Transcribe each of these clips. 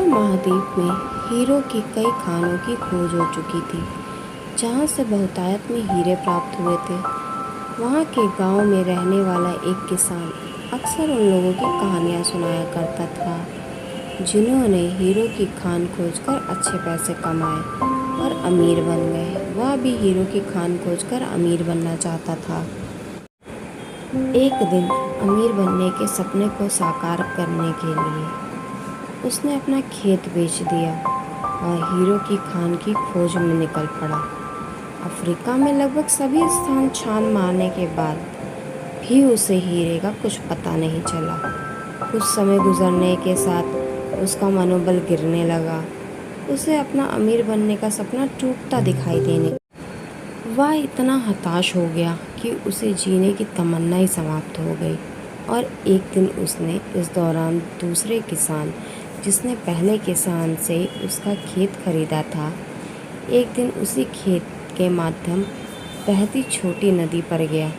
महाद्वीप में हीरो की कई खानों की खोज हो चुकी थी, जहाँ से बहुतायत में हीरे प्राप्त हुए थे। वहाँ के गांव में रहने वाला एक किसान अक्सर उन लोगों की कहानियाँ सुनाया करता था, जिन्होंने हीरो की खान खोजकर अच्छे पैसे कमाए और अमीर बन गए। वह भी हीरो की खान खोजकर अमीर बनना चाहता था। एक दिन अमीर बनने के सपने को साकार करने के लिए उसने अपना खेत बेच दिया और हीरो की खान की खोज में निकल पड़ा। अफ्रीका में लगभग सभी स्थान छान मारने के बाद भी उसे हीरे का कुछ पता नहीं चला। कुछ समय गुजरने के साथ उसका मनोबल गिरने लगा। उसे अपना अमीर बनने का सपना टूटता दिखाई देने वह इतना हताश हो गया कि उसे जीने की तमन्ना ही समाप्त हो गई। और एक दिन उसने इस दौरान दूसरे किसान, जिसने पहले किसान से उसका खेत खरीदा था, एक दिन उसी खेत के माध्यम बहती छोटी नदी पर गया।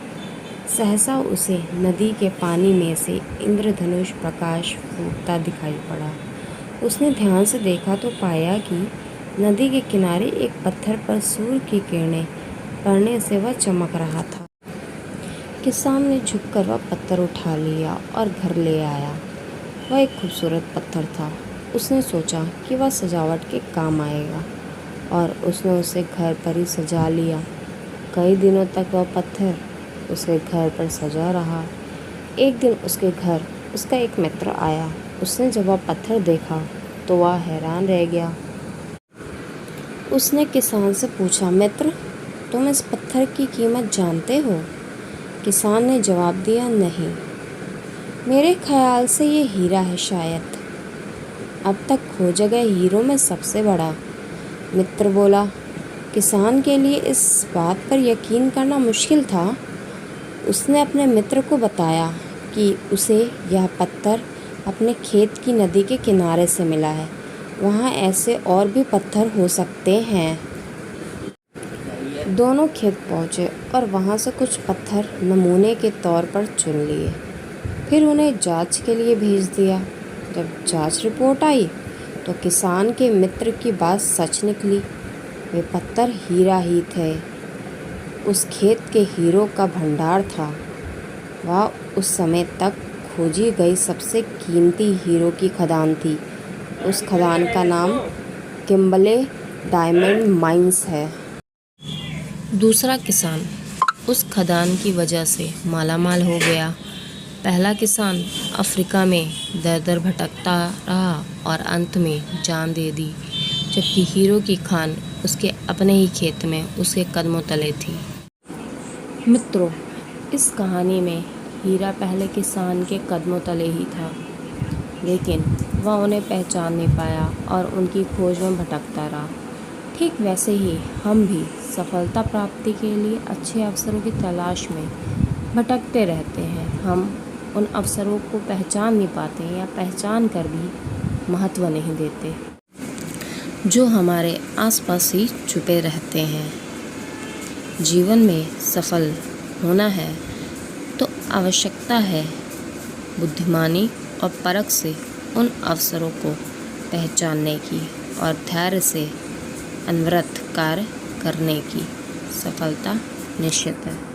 सहसा उसे नदी के पानी में से इंद्रधनुष प्रकाश फूटता दिखाई पड़ा। उसने ध्यान से देखा तो पाया कि नदी के किनारे एक पत्थर पर सूर्य की किरणें पड़ने से वह चमक रहा था। किसान ने झुककर वह पत्थर उठा लिया और घर ले आया। वह एक खूबसूरत पत्थर था। उसने सोचा कि वह सजावट के काम आएगा और उसने उसे घर पर ही सजा लिया। कई दिनों तक वह पत्थर उसके घर पर सजा रहा। एक दिन उसके घर उसका एक मित्र आया। उसने जब वह पत्थर देखा तो वह हैरान रह गया। उसने किसान से पूछा, मित्र, तुम इस पत्थर की कीमत जानते हो? किसान ने जवाब दिया, नहीं, मेरे ख्याल से ये हीरा है शायद। अब तक खोजे गए हीरों में सबसे बड़ा। मित्र बोला। किसान के लिए इस बात पर यकीन करना मुश्किल था। उसने अपने मित्र को बताया कि उसे यह पत्थर अपने खेत की नदी के किनारे से मिला है। वहाँ ऐसे और भी पत्थर हो सकते हैं। दोनों खेत पहुँचे और वहाँ से कुछ पत्थर नमूने के तौर पर चुन लिए। फिर उन्हें जांच के लिए भेज दिया। जब जांच रिपोर्ट आई तो किसान के मित्र की बात सच निकली। वे पत्थर हीरा ही थे। उस खेत के हीरो का भंडार था। वह उस समय तक खोजी गई सबसे कीमती हीरो की खदान थी। उस खदान का नाम किम्बले डायमंड माइंस है। दूसरा किसान उस खदान की वजह से मालामाल हो गया। पहला किसान अफ्रीका में दर दर भटकता रहा और अंत में जान दे दी, जबकि हीरो की खान उसके अपने ही खेत में उसके कदमों तले थी। मित्रों, इस कहानी में हीरा पहले किसान के कदमों तले ही था, लेकिन वह उन्हें पहचान नहीं पाया और उनकी खोज में भटकता रहा। ठीक वैसे ही हम भी सफलता प्राप्ति के लिए अच्छे अवसरों की तलाश में भटकते रहते हैं। हम उन अवसरों को पहचान नहीं पाते या पहचान कर भी महत्व नहीं देते, जो हमारे आसपास ही छुपे रहते हैं। जीवन में सफल होना है तो आवश्यकता है बुद्धिमानी और परख से उन अवसरों को पहचानने की और धैर्य से अनवरत कार्य करने की। सफलता निश्चित है।